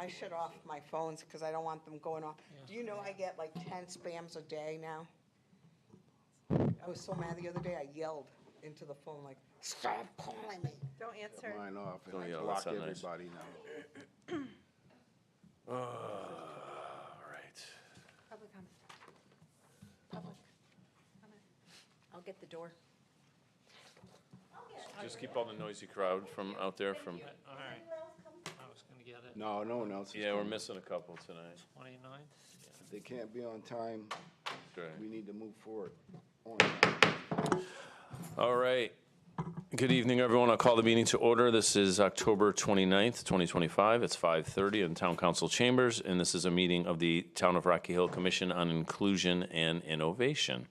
I shut off my phones because I don't want them going off. Yeah. Do you know I get like 10 spams a day now? I was so mad the other day, I yelled into the phone like, stop calling me. Don't answer. Mine off, and Don't I yell, block that's not nice. everybody now. All right. Public comment. Public comment. I'll get the door. Just keep all the noisy crowd from out there from, All right. I was gonna get it. No, no one else is yeah, we're coming. missing a couple tonight. 29th? If they can't be on time, Great. we need to move forward on time. All right. Good evening, everyone. I'll call the meeting to order. This is October 29th, 2025. It's 5:30 in Town Council Chambers, and this is a meeting of the Town of Rocky Hill Commission on Inclusion and Innovation.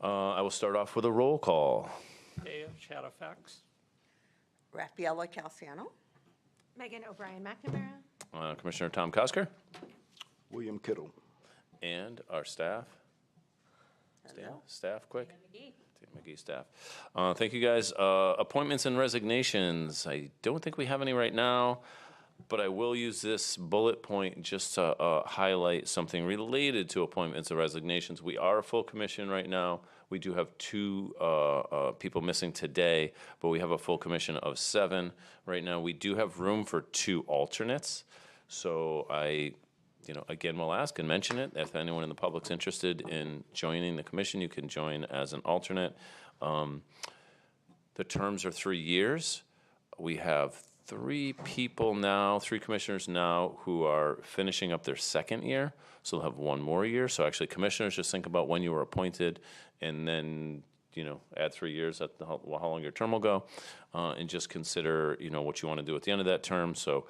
I will start off with a roll call. Dave Chatterfax. Raffaella Calciano? Megan O'Brien McNamara. Commissioner Tom Kosker, William Kittle. and our staff. Staff, quick. McGee. McGee staff. Thank you, guys. Appointments and resignations. I don't think we have any right now, but I will use this bullet point just to highlight something related to appointments and resignations. We are a full commission right now. We do have two people missing today, but we have a full commission of 7 right now. We do have room for 2 alternates. So again, we'll ask and mention it. If anyone in the public's interested in joining the commission, you can join as an alternate. The terms are 3 years. We have 3 people now, 3 commissioners now who are finishing up their 2nd year. So they'll have 1 more year. So actually, commissioners, just think about when you were appointed and then, add 3 years at how long your term will go. And just consider, what you want to do at the end of that term. So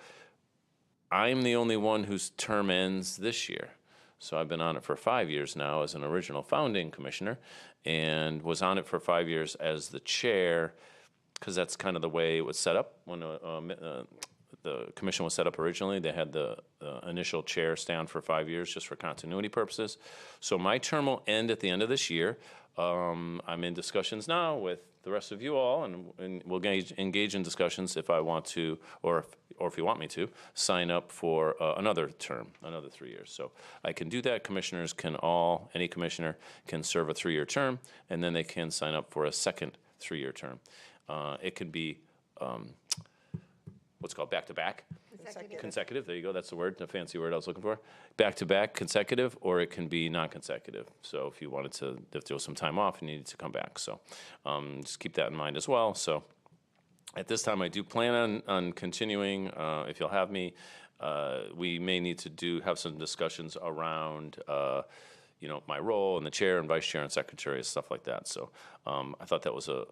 I'm the only one whose term ends this year. So I've been on it for 5 years now as an original founding commissioner and was on it for 5 years as the chair because that's kind of the way it was set up when the commission was set up originally. They had the initial chair stay on for 5 years just for continuity purposes. So my term will end at the end of this year. I'm in discussions now with the rest of you all, and we'll engage in discussions if I want to, or if you want me to, sign up for another term, another 3 years. So I can do that. Commissioners can any commissioner can serve a 3-year term, and then they can sign up for a second 3-year term. It could be what's called back-to-back. Consecutive, there you go, that's the word, the fancy word I was looking for. Back-to-back, consecutive, or it can be non-consecutive. So if you wanted to, if there was some time off, you needed to come back. So just keep that in mind as well. So at this time, I do plan on continuing. If you'll have me, we may need to have some discussions around my role and the chair and vice chair and secretary and stuff like that. So I thought that was a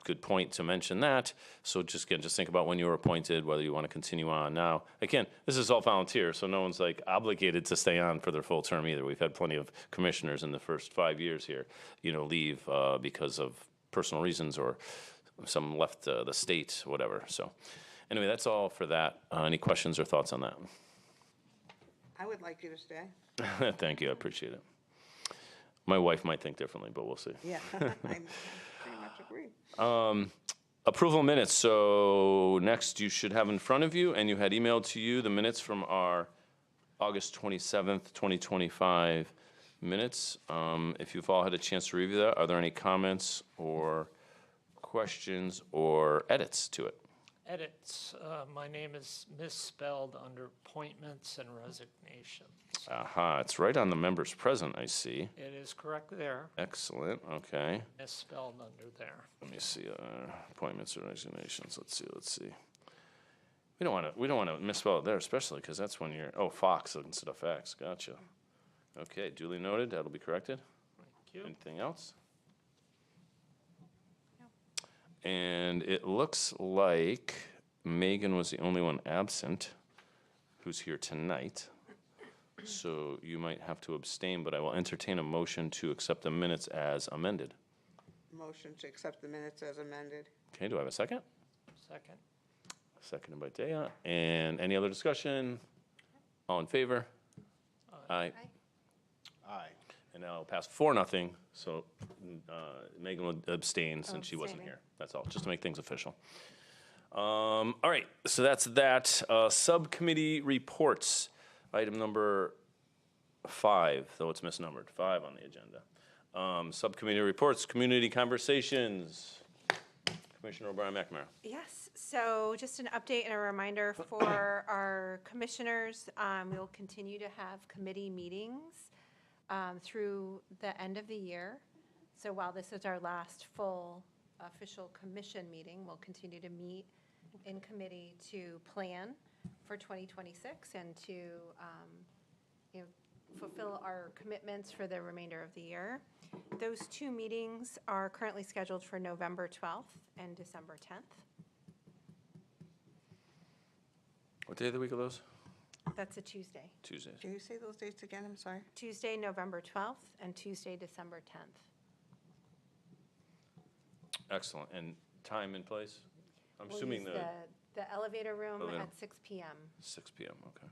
good point to mention that. So just think about when you were appointed, whether you want to continue on now. Again, this is all volunteer, so no one's obligated to stay on for their full term either. We've had plenty of commissioners in the first 5 years here, leave because of personal reasons or some left the state, whatever. So anyway, that's all for that. Any questions or thoughts on that? I would like you to stay. Thank you, I appreciate it. My wife might think differently, but we'll see. Yeah, I pretty much agree. Approval minutes. So next you should have in front of you, and you had emailed to you the minutes from our August 27th, 2025 minutes. If you've all had a chance to review that, are there any comments or questions or edits to it? Edits. My name is misspelled under appointments and resignations. Aha, it's right on the members present, I see. It is correct there, Excellent, okay. misspelled under there. Let me see, appointments and resignations, let's see. We don't want to misspell it there, especially because that's when Fox instead of fax, gotcha. Okay, duly noted, that'll be corrected. Thank you. Anything else? And it looks like Megan was the only one absent who's here tonight. So you might have to abstain, but I will entertain a motion to accept the minutes as amended. Motion to accept the minutes as amended. Okay, do I have a second? Second. Seconded by Daya. And any other discussion? All in favor? Aye. Aye. And now I'll pass 4-0, so Megan will abstain since she wasn't Abstaining. here. That's all, just to make things official. All right, so that's that. Subcommittee reports, item number 5, though it's misnumbered, 5 on the agenda. Subcommittee reports, community conversations. Commissioner O'Brien McNamara. Yes, so just an update and a reminder for our commissioners, we will continue to have committee meetings through the end of the year. So while this is our last full official commission meeting, we'll continue to meet in committee to plan for 2026 and to fulfill our commitments for the remainder of the year. Those 2 meetings are currently scheduled for November 12th and December 10th. What day of the week are those? That's a Tuesday. Tuesdays. Can you say those dates again? I'm sorry. Tuesday, November 12th, and Tuesday, December 10th. Excellent. And time and place? I'm We'll assuming use the elevator room Elevator. at 6 p.m. 6 p.m., okay.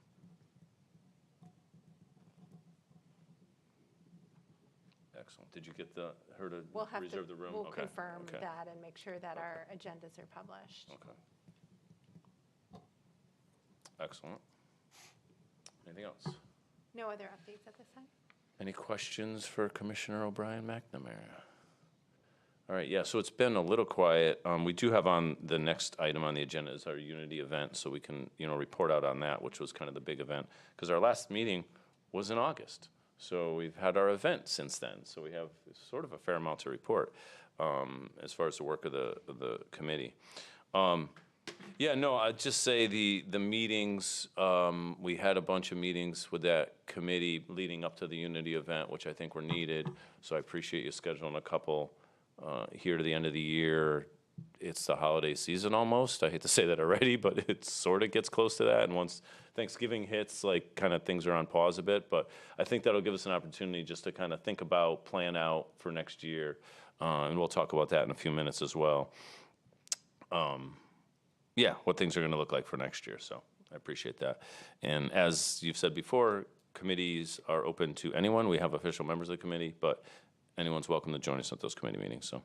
Excellent. Did you get her to We'll have to, reserve the room? we'll Okay, confirm okay, that and make sure that our agendas are published. Okay. Excellent. Anything else? No other updates at this time? Any questions for Commissioner O'Brien McNamara? All right, yeah, so it's been a little quiet. We do have on the next item on the agenda is our Unity event, so we can, report out on that, which was kind of the big event. Because our last meeting was in August, so we've had our event since then. So we have sort of a fair amount to report as far as the work of the committee. Yeah, no, I'd just say the meetings, we had a bunch of meetings with that committee leading up to the Unity event, which I think were needed. So I appreciate you scheduling a couple here to the end of the year. It's the holiday season almost. I hate to say that already, but it sort of gets close to that. And once Thanksgiving hits, like kind of things are on pause a bit. But I think that'll give us an opportunity just to kind of think about, plan out for next year. And we'll talk about that in a few minutes as well. Yeah, what things are going to look like for next year. So I appreciate that. And as you've said before, committees are open to anyone. We have official members of the committee, but anyone's welcome to join us at those committee meetings. So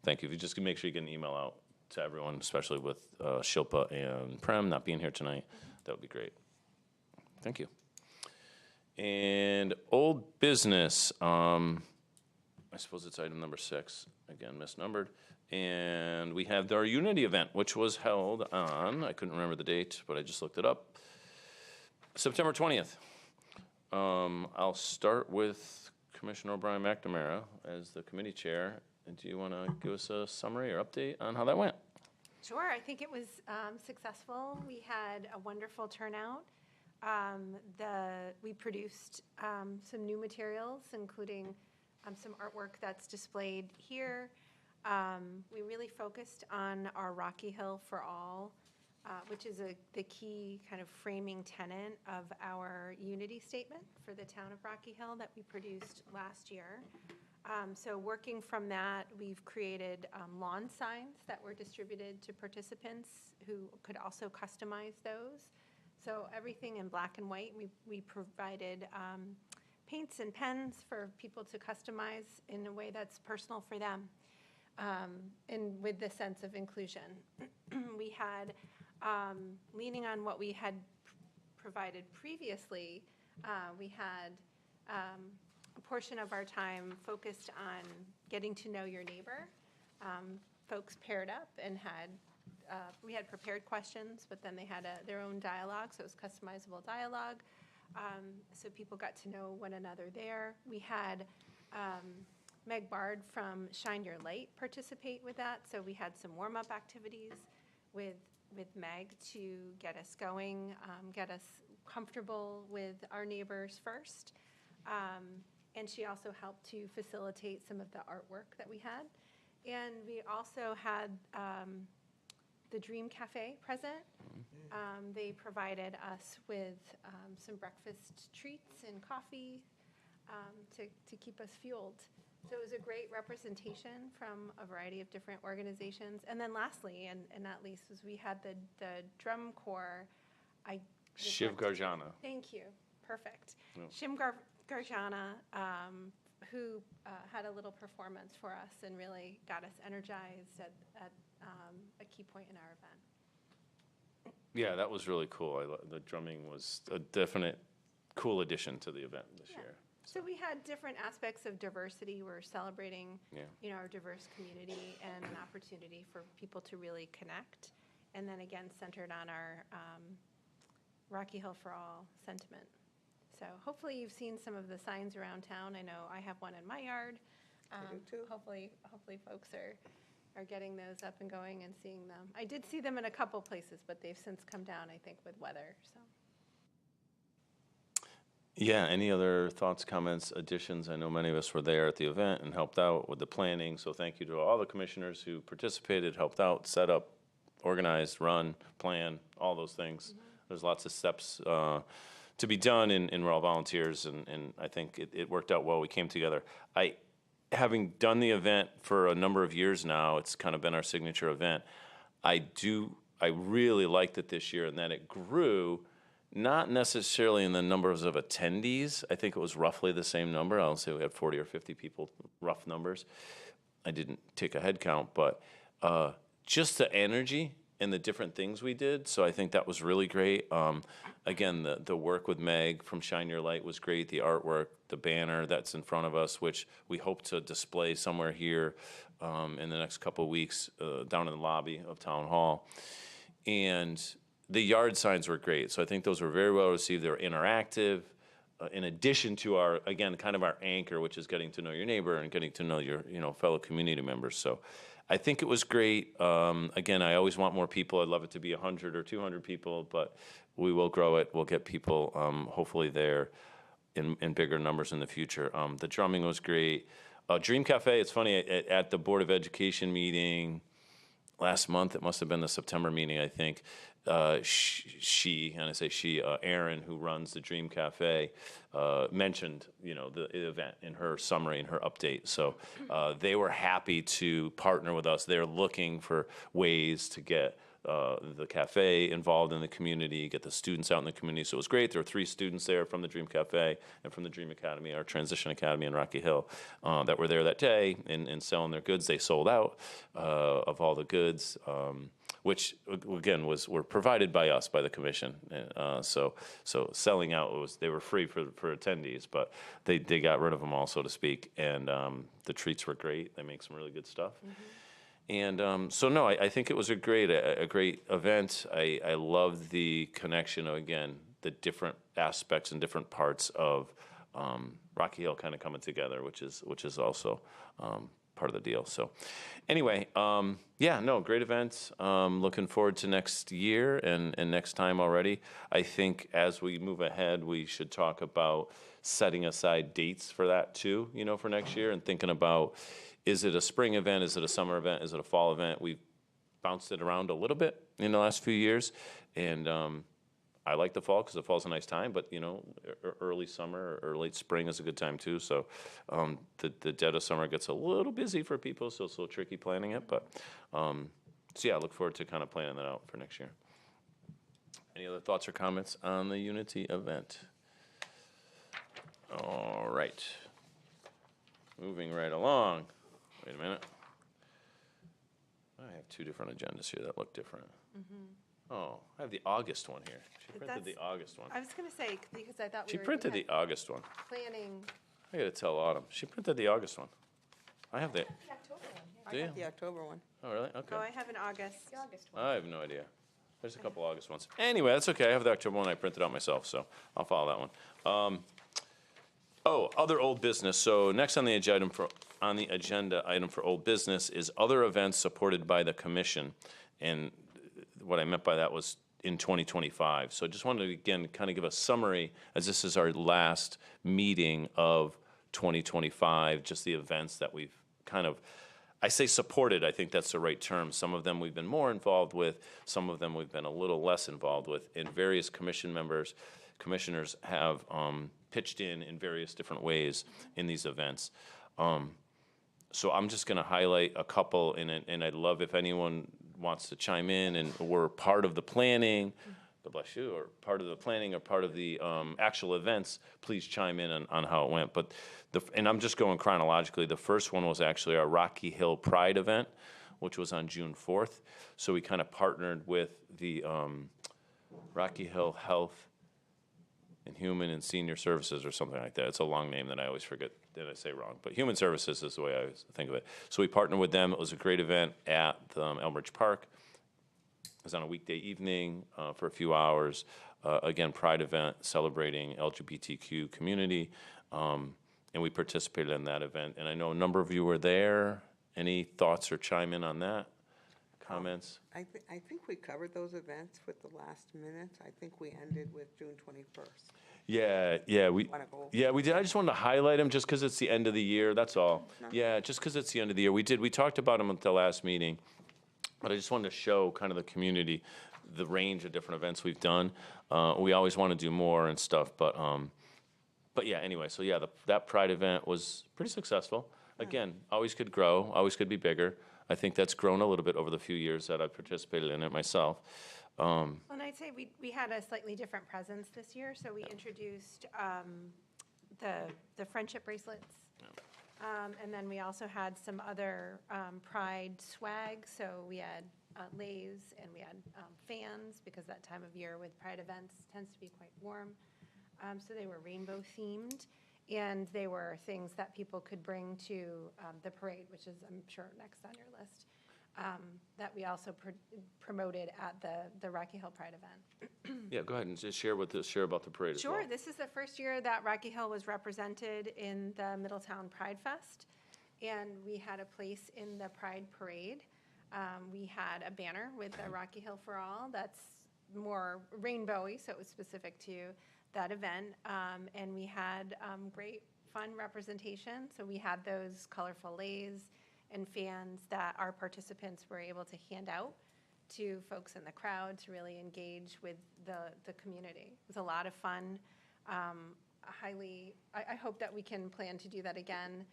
thank you. If you just can make sure you get an email out to everyone, especially with Shilpa and Prem not being here tonight, that would be great. Thank you. And old business, I suppose it's item number 6, again, misnumbered. And we have our Unity event, which was held on, I couldn't remember the date, but I just looked it up, September 20th. I'll start with Commissioner O'Brien McNamara as the committee chair. And do you want to give us a summary or update on how that went? Sure, I think it was successful. We had a wonderful turnout. We produced some new materials, including some artwork that's displayed here. We really focused on our Rocky Hill for All, which is the key kind of framing tenet of our unity statement for the town of Rocky Hill that we produced last year. So working from that, we've created lawn signs that were distributed to participants who could also customize those. So everything in black and white. We provided paints and pens for people to customize in a way that's personal for them. And with the sense of inclusion. We had, leaning on what we had provided previously, we had a portion of our time focused on getting to know your neighbor. Folks paired up and we had prepared questions, but then they had their own dialogue, so it was customizable dialogue. So people got to know one another there. We had Meg Bard from Shine Your Light participate with that. So we had some warm-up activities with Meg to get us going, get us comfortable with our neighbors first. And she also helped to facilitate some of the artwork that we had. And we also had the Dream Cafe present. They provided us with some breakfast treats and coffee to keep us fueled. So it was a great representation from a variety of different organizations. And then lastly, and not least, was we had the drum corps. Shiv Garjana. Thank you. Perfect. Yeah. Shim Garjana, who had a little performance for us and really got us energized at a key point in our event. Yeah, that was really cool. The drumming was a definite cool addition to the event this Yeah. year. So we had different aspects of diversity. We're celebrating, Yeah. our diverse community and an opportunity for people to really connect. And then again, centered on our Rocky Hill for All sentiment. So hopefully you've seen some of the signs around town. I know I have one in my yard. do too. Hopefully folks are getting those up and going and seeing them. I did see them in a couple places, but they've since come down, I think, with weather, so. Yeah, any other thoughts, comments, additions? I know many of us were there at the event and helped out with the planning, so thank you to all the commissioners who participated, helped out, set up, organized, run, plan, all those things. There's lots of steps to be done, and we're all volunteers, and I think it worked out well. We came together. Having done the event for a number of years now, it's kind of been our signature event. I really liked it this year in that it grew, not necessarily in the numbers of attendees. I think it was roughly the same number. I'll say we had 40 or 50 people, rough numbers. I didn't take a head count, but just the energy and the different things we did. So I think that was really great. Again, the work with Meg from Shine Your Light was great. The artwork, the banner that's in front of us, which we hope to display somewhere here in the next couple of weeks down in the lobby of Town Hall. And the yard signs were great. So I think those were very well received. They were interactive. In addition to our, again, kind of our anchor, which is getting to know your neighbor and getting to know your, fellow community members. So I think it was great. Again, I always want more people. I'd love it to be 100 or 200 people, but we will grow it. We'll get people hopefully there in bigger numbers in the future. The drumming was great. Dream Cafe, it's funny, at the Board of Education meeting last month, it must have been the September meeting, I think, Erin, who runs the Dream Cafe, mentioned, the event in her summary and her update. So they were happy to partner with us. They're looking for ways to get the cafe involved in the community, get the students out in the community. So it was great. There were 3 students there from the Dream Cafe and from the Dream Academy, our transition academy in Rocky Hill, that were there that day and selling their goods. They sold out of all the goods, which again were provided by us, by the commission. So selling out they were free for attendees, but they got rid of them all, so to speak. And the treats were great. They make some really good stuff. And I think it was a great event. I loved the connection of, again, the different aspects and different parts of Rocky Hill kind of coming together, which is also part of the deal. So anyway, great event. Looking forward to next year and next time already. I think as we move ahead, we should talk about setting aside dates for that too, for next year, and thinking about, is it a spring event? Is it a summer event? Is it a fall event? We've bounced it around a little bit in the last few years, and I like the fall because the fall's a nice time, but, early summer or late spring is a good time too. So the dead of summer gets a little busy for people, so it's a little tricky planning it. But, I look forward to kind of planning that out for next year. Any other thoughts or comments on the Unity event? All right. Moving right along. Wait a minute. I have 2 different agendas here that look different. Oh, I have the August one here. She printed the August one. I was going to say, because I thought She printed the August one. planning. I gotta tell Autumn. She printed the August one. I have the. Do you? The October one. Oh, really? Okay. Oh, I have an August. I have no idea. There's a couple August ones. Anyway, that's okay. I have the October one. I printed out myself, so I'll follow that one. Other old business. So next on the agenda item for old business is other events supported by the commission, and what I meant by that was in 2025. So I just wanted to again kind of give a summary, as this is our last meeting of 2025. Just the events that we've kind of, I say supported, I think that's the right term. Some of them we've been more involved with, some of them we've been a little less involved with, and various commissioners have pitched in various different ways in these events. So I'm just going to highlight a couple, and I'd love if anyone wants to chime in and we're part of the planning, God bless you, or part of the planning or part of the actual events, please chime in on how it went. But and I'm just going chronologically. The first one was actually our Rocky Hill Pride event, which was on June 4th. So we kind of partnered with the Rocky Hill Health and Human and Senior Services or something like that. It's a long name that I always forget that I say wrong, but Human Services is the way I always think of it. So we partnered with them. It was a great event at Elmridge Park. It was on a weekday evening for a few hours. Again, Pride event celebrating LGBTQ community. And we participated in that event. And I know a number of you were there. Any thoughts or chime in on that? Comments? I think we covered those events with the last minute. I think we ended with June 21st. Yeah, we did. I just wanted to highlight them just because it's the end of the year. That's all. Yeah, just because it's the end of the year. We talked about them at the last meeting, but I just wanted to show kind of the community, the range of different events we've done. We always want to do more and stuff, but yeah. Anyway, so yeah, that Pride event was pretty successful. Again, always could grow, always could be bigger. I think that's grown a little bit over the few years that I've participated in it myself. Well, and I'd say we had a slightly different presence this year, so we introduced the friendship bracelets. And then we also had some other Pride swag, so we had leis and we had fans, because that time of year with Pride events tends to be quite warm. So they were rainbow themed, and they were things that people could bring to the parade, which is, I'm sure, next on your list, that we also promoted at the Rocky Hill Pride event. Yeah, go ahead and just share about the parade as well. Sure, this is the first year that Rocky Hill was represented in the Middletown Pride Fest, and we had a place in the Pride Parade. We had a banner with the Rocky Hill for All that's more rainbowy, so it was specific to that event, and we had great fun representation. So we had those colorful leis and fans that our participants were able to hand out to folks in the crowd to really engage with the community. It was a lot of fun. I hope that we can plan to do that again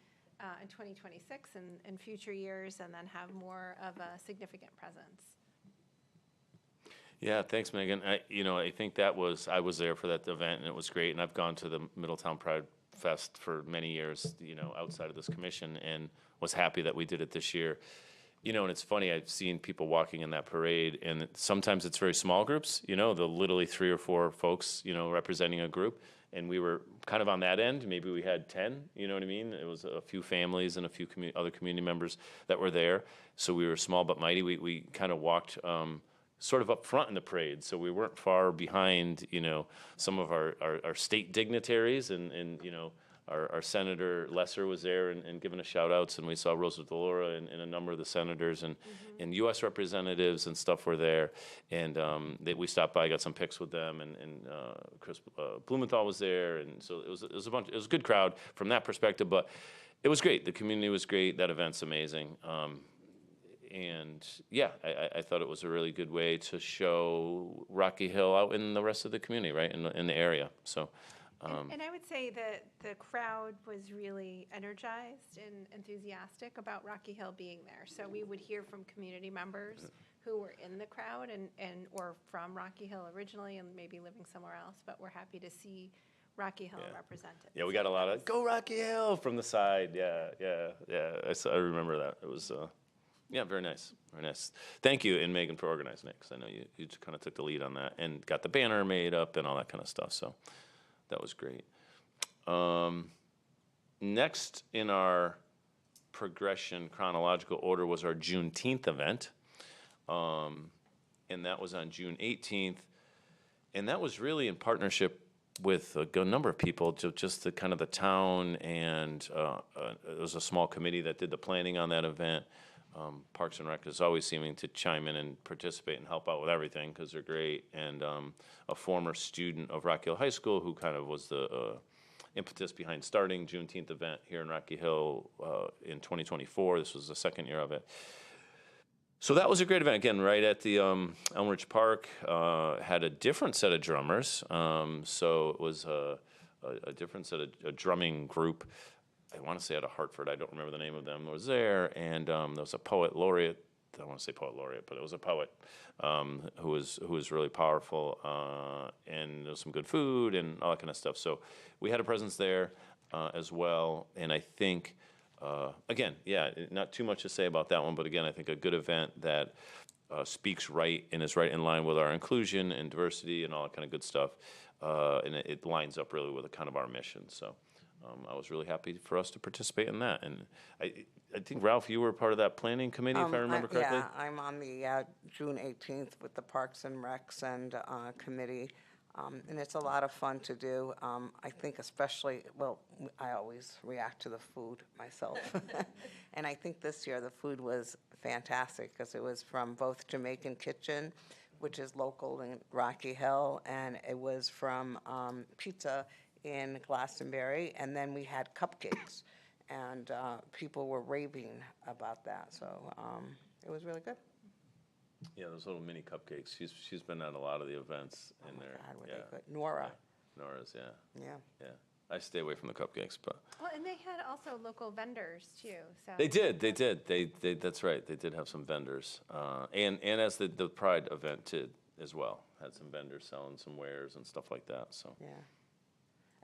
in 2026 and future years, and then have more of a significant presence. Yeah, thanks, Megan. I think I was there for that event, and it was great. And I've gone to the Middletown Pride Fest for many years, outside of this commission, and was happy that we did it this year. And it's funny, I've seen people walking in that parade, and sometimes it's very small groups, the literally 3 or 4 folks, representing a group. And we were kind of on that end. Maybe we had 10, you know what I mean? It was a few families and a few other community members that were there. So we were small but mighty. We kind of walked sort of up front in the parade, so we weren't far behind, some of our state dignitaries, and our Senator Lesser was there and giving us shout outs, and we saw Rosa DeLauro and a number of the senators and U.S. representatives and stuff were there, and we stopped by, got some pics with them, and Chris Blumenthal was there, and so it was a good crowd from that perspective, but it was great. The community was great. That event's amazing. And yeah, I thought it was a really good way to show Rocky Hill out in the rest of the community, right, in the area. So, and I would say that the crowd was really energized and enthusiastic about Rocky Hill being there. So we would hear from community members who were in the crowd or from Rocky Hill originally and maybe living somewhere else, but we're happy to see Rocky Hill represented. Yeah, we got a lot of "Go Rocky Hill" from the side. Yeah. I remember that. It was. Yeah, very nice, very nice. Thank you, and Megan, for organizing it, because I know you kind of took the lead on that and got the banner made up and all that kind of stuff, so that was great. Next in our progression chronological order was our Juneteenth event, and that was on June 18th, and that was really in partnership with a number of people, just the kind of the town, and it was a small committee that did the planning on that event. Parks and Rec is always seeming to chime in and participate and help out with everything because they're great. And a former student of Rocky Hill High School who kind of was the impetus behind starting Juneteenth event here in Rocky Hill in 2024. This was the second year of it. So that was a great event. Again, right at the Elmridge Park, had a different set of drummers. So it was a different set of a drumming group. I want to say out of Hartford, I don't remember the name of them, was there, and there was a poet laureate, I don't want to say poet laureate, but it was a poet who was really powerful, and there was some good food and all that kind of stuff. So we had a presence there as well, and I think, again, yeah, not too much to say about that one, but again, I think a good event that speaks right and is right in line with our inclusion and diversity and all that kind of good stuff. And it lines up really with kind of our mission. So I was really happy for us to participate in that. And I think, Ralph, you were part of that planning committee, if I remember correctly? Yeah, I'm on the June 18th with the Parks and Recs and committee, and it's a lot of fun to do. I think especially, well, I always react to the food myself. And I think this year the food was fantastic because it was from both Jamaican Kitchen, which is local in Rocky Hill, and it was from Pizza in Glastonbury, and then we had cupcakes, and people were raving about that, so it was really good. Yeah, those little mini cupcakes. She's been at a lot of the events in there. God, were Yeah. they good. Nora, Nora's, yeah. yeah. I stay away from the cupcakes, but Well, and they had also local vendors too, so. they did. They that's right. They did have some vendors, and as the Pride event did as well, had some vendors selling some wares and stuff like that. So Yeah.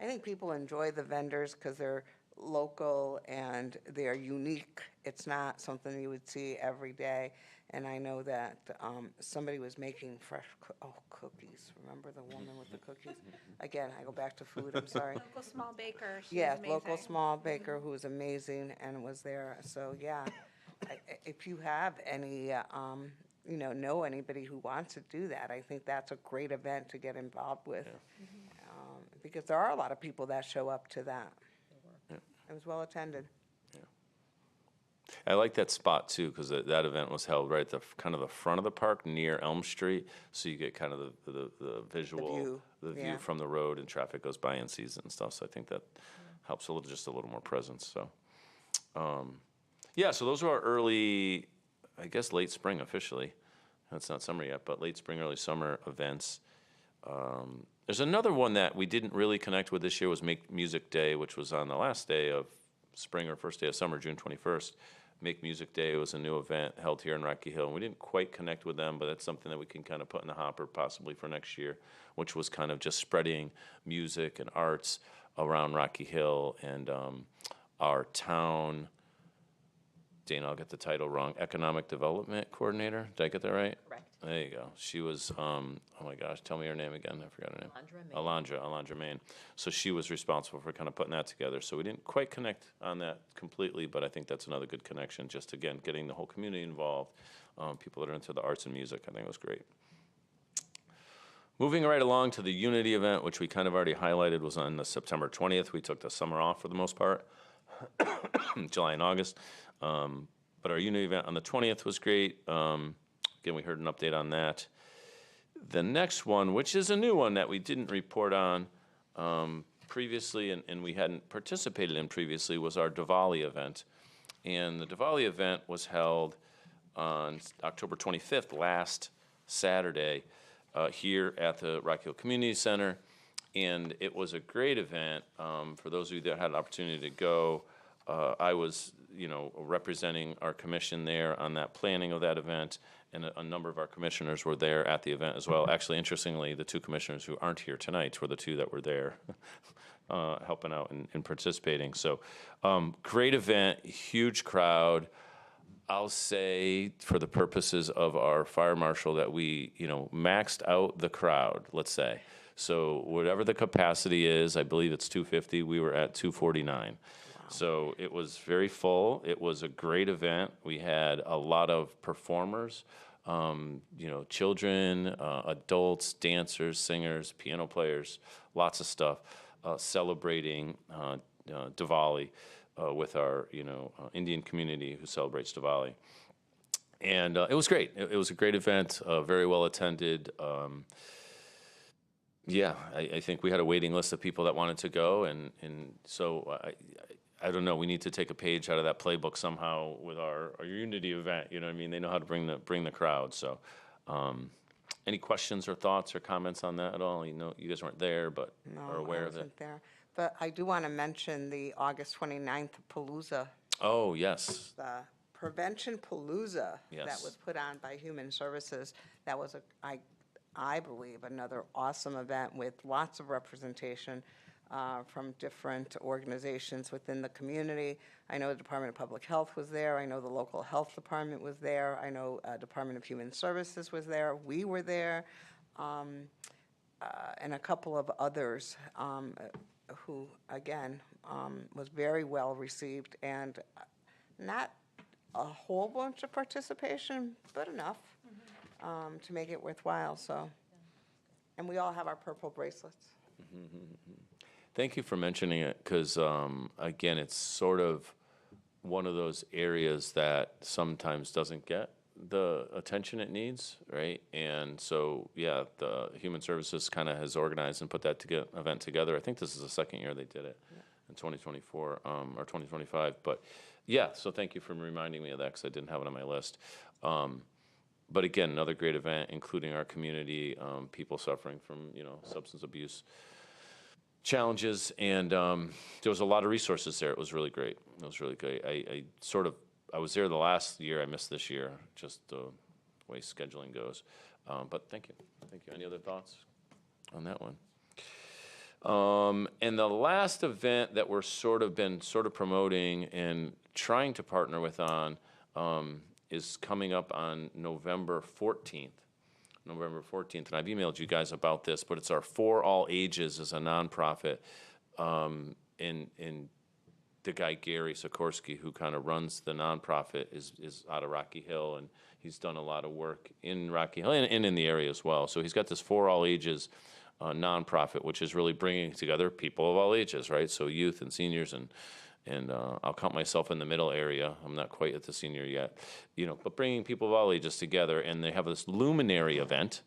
I think people enjoy the vendors because they're local and they're unique. It's not something you would see every day. And I know that somebody was making fresh cookies. Remember the woman with the cookies? Again, I go back to food, I'm sorry. Local small baker, she was Yes, amazing. local small baker who was amazing and was there. So, yeah, if you have any, know anybody who wants to do that, I think that's a great event to get involved with. Because there are a lot of people that show up to that. It was well attended. I like that spot too, because that event was held right at the kind of the front of the park near Elm Street, so you get kind of the visual, the view yeah. from the road, and traffic goes by and sees it and stuff. So I think that helps just a little more presence. So, so those are our early, I guess, late spring officially. That's not summer yet, but late spring, early summer events. There's another one that we didn't really connect with this year was Make Music Day, which was on the last day of spring or first day of summer, June 21st. Make Music Day was a new event held here in Rocky Hill. And we didn't quite connect with them, but that's something that we can kind of put in the hopper possibly for next year, which was kind of just spreading music and arts around Rocky Hill and our town. Dana, I'll get the title wrong. Economic Development Coordinator. Did I get that right? Correct. There you go. She was, oh my gosh, tell me her name again. I forgot her name. Alondra Main. So she was responsible for kind of putting that together. So we didn't quite connect on that completely, but I think that's another good connection. Just again, getting the whole community involved, people that are into the arts and music. I think it was great. Moving right along to the Unity event, which we kind of already highlighted, was on the September 20th. We took the summer off for the most part, July and August. But our Unity event on the 20th was great. Again, we heard an update on that. The next one, which is a new one that we didn't report on previously and we hadn't participated in previously, was our Diwali event. And the Diwali event was held on October 25th, last Saturday, here at the Rocky Hill Community Center. And it was a great event. For those of you that had an opportunity to go, I was, representing our commission there on that planning of that event, and a number of our commissioners were there at the event as well. Actually, interestingly, the two commissioners who aren't here tonight were the two that were there helping out and participating. So, great event, huge crowd. I'll say, for the purposes of our fire marshal, that we, maxed out the crowd, let's say. So whatever the capacity is, I believe it's 250, we were at 249. So it was very full. It was a great event. We had a lot of performers, children, adults, dancers, singers, piano players, lots of stuff, celebrating Diwali with our, Indian community who celebrates Diwali. And it was great. It was a great event, very well attended. I think we had a waiting list of people that wanted to go, and so I don't know. We need to take a page out of that playbook somehow with our Unity event. You know what I mean? They know how to bring the crowd. So, any questions or thoughts or comments on that at all? You guys weren't there, but are aware of it. I wasn't there. But I do want to mention the August 29th Palooza, Oh yes, the Prevention Palooza that Yes. was put on by Human Services. That was I believe, another awesome event with lots of representation from different organizations within the community. I know the Department of Public Health was there. I know the local health department was there. I know Department of Human Services was there. We were there. And a couple of others who, again, was very well received, and not a whole bunch of participation, but enough to make it worthwhile, so. And we all have our purple bracelets. Thank you for mentioning it, because, again, it's sort of one of those areas that sometimes doesn't get the attention it needs, right? And so, yeah, the Human Services kind of has organized and put that event together. I think this is the second year they did it, in 2024 or 2025. But, yeah, so thank you for reminding me of that, because I didn't have it on my list. But again, another great event, including our community, people suffering from, substance abuse challenges, and there was a lot of resources there. It was really great. It was really great. I was there the last year. I missed this year, just the way scheduling goes. But thank you. Thank you. Any other thoughts on that one? And the last event that we're sort of promoting and trying to partner with on is coming up on November 14th. November 14th, and I've emailed you guys about this, but it's our For All Ages as a nonprofit, and the guy Gary Sikorsky, who kind of runs the nonprofit, is out of Rocky Hill, and he's done a lot of work in Rocky Hill and in the area as well. So he's got this For All Ages nonprofit, which is really bringing together people of all ages, right? So youth and seniors, and I'll count myself in the middle area. I'm not quite at the senior yet, but bringing people of all ages together. And they have this Luminary event,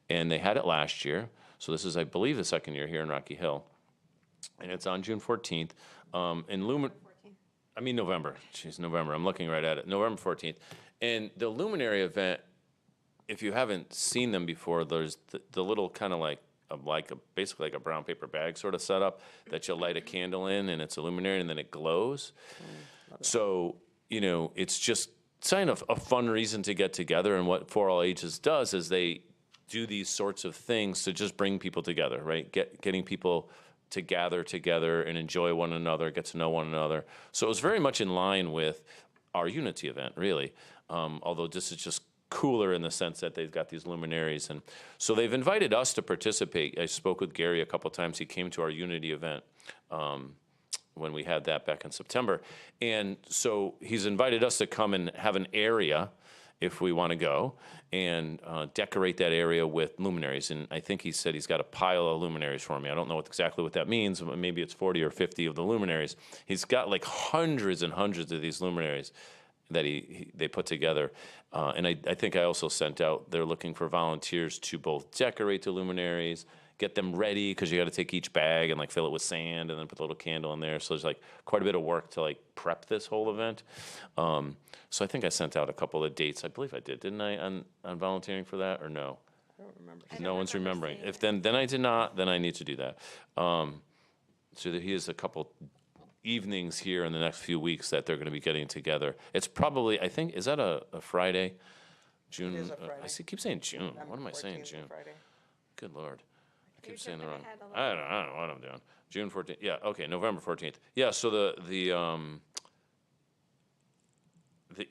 and they had it last year. So this is, I believe, the second year here in Rocky Hill, and it's on June 14th. November. Jeez, November. I'm looking right at it. November 14th. And the Luminary event, if you haven't seen them before, there's the little kind of basically like a brown paper bag sort of setup that you light a candle in, and it's a luminary, and then it glows. So, it's just kind of a fun reason to get together. And what For All Ages does is they do these sorts of things to just bring people together, right? Getting people to gather together and enjoy one another, get to know one another. So it was very much in line with our Unity event, really. Although this is just cooler in the sense that they've got these luminaries. And so they've invited us to participate. I spoke with Gary a couple times. He came to our Unity event when we had that back in September. And so he's invited us to come and have an area, if we want to go, and decorate that area with luminaries. And I think he said he's got a pile of luminaries for me. I don't know exactly what that means, but maybe it's 40 or 50 of the luminaries. He's got like hundreds and hundreds of these luminaries that they put together. And I think I also sent out, they're looking for volunteers to both decorate the luminaries, get them ready, because you got to take each bag and fill it with sand and then put a little candle in there. So there's quite a bit of work to prep this whole event. So I think I sent out a couple of dates. I believe I did, didn't I, on volunteering for that, or no? I don't remember. No one's remembering. If then I did not, then I need to do that. So that he has a couple evenings here in the next few weeks that they're going to be getting together. It's probably, I think, is that a Friday? June. It is a Friday. Keep saying June. November What am I saying, 14th is June? Friday. Good Lord. I keep You're saying the jumping wrong. ahead a I don't know what I'm doing. June 14th. Yeah, okay, November 14th. Yeah, so the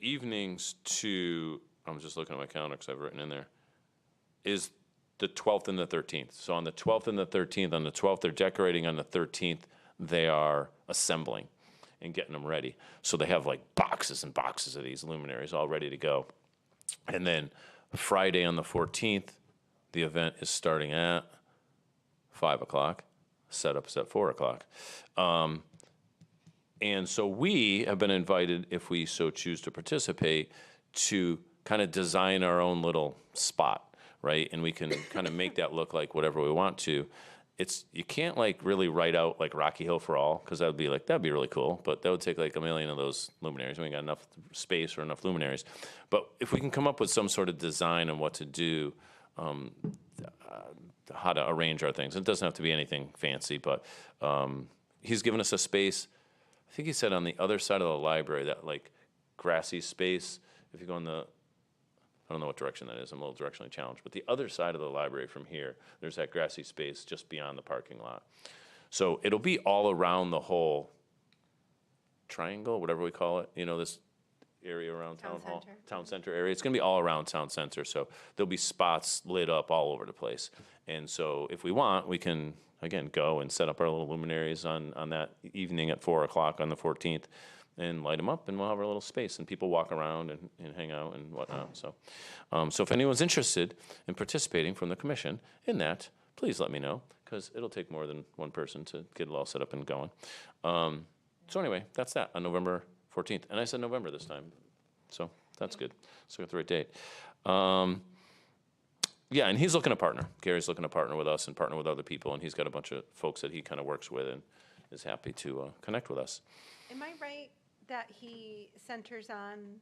evenings to, I'm just looking at my calendar because I've written in there, is the 12th and the 13th. So on the 12th and the 13th, on the 12th they're decorating, on the 13th they are assembling and getting them ready. So they have boxes and boxes of these luminaries all ready to go. And then Friday on the 14th, the event is starting at 5 o'clock. Setup's at 4 o'clock. And so we have been invited, if we so choose to participate, to kind of design our own little spot, right? And we can kind of make that look like whatever we want to. You can't really write out Rocky Hill for all, because that'd be really cool, but that would take a million of those luminaries. We ain't got enough space or enough luminaries. But if we can come up with some sort of design on what to do, how to arrange our things. It doesn't have to be anything fancy, but he's given us a space. I think he said on the other side of the library, that grassy space. If you go I don't know what direction that is. I'm a little directionally challenged. But the other side of the library from here, there's that grassy space just beyond the parking lot. So it'll be all around the whole triangle, whatever we call it, this area around Town Town Hall. center. Town Center area. It's gonna be all around Town Center, so there'll be spots lit up all over the place. And so if we want, we can, again, go and set up our little luminaries on that evening at 4 o'clock on the 14th and light them up, and we'll have our little space, and people walk around and hang out and whatnot. So, so if anyone's interested in participating from the commission in that, please let me know, because it'll take more than one person to get it all set up and going. So anyway, that's that on November 14th. And I said November this time, so that's good. So I got the right date. Yeah, and he's looking to partner. Gary's looking to partner with us and partner with other people, and he's got a bunch of folks that he kind of works with and is happy to connect with us. Am I right that he centers on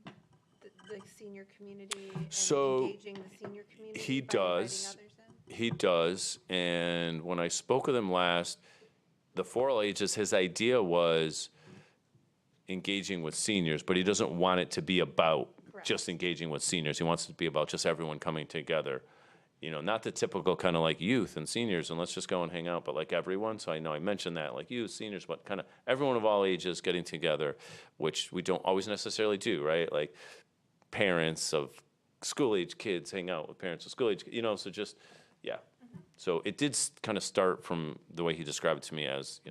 the senior community and So, engaging the senior community? he by inviting does. others in? He does, and when I spoke with him last, the For All Ages, his idea was engaging with seniors, but he doesn't want it to be about Correct. just engaging with seniors. He wants it to be about just everyone coming together. Not the typical kind of like youth and seniors and let's just go and hang out, but like everyone. So I know I mentioned that, like youth, seniors, but kind of everyone of all ages getting together, which we don't always necessarily do, right? Like parents of school-age kids hang out with parents of school-age, so just, yeah. So it did kind of start from the way he described it to me as,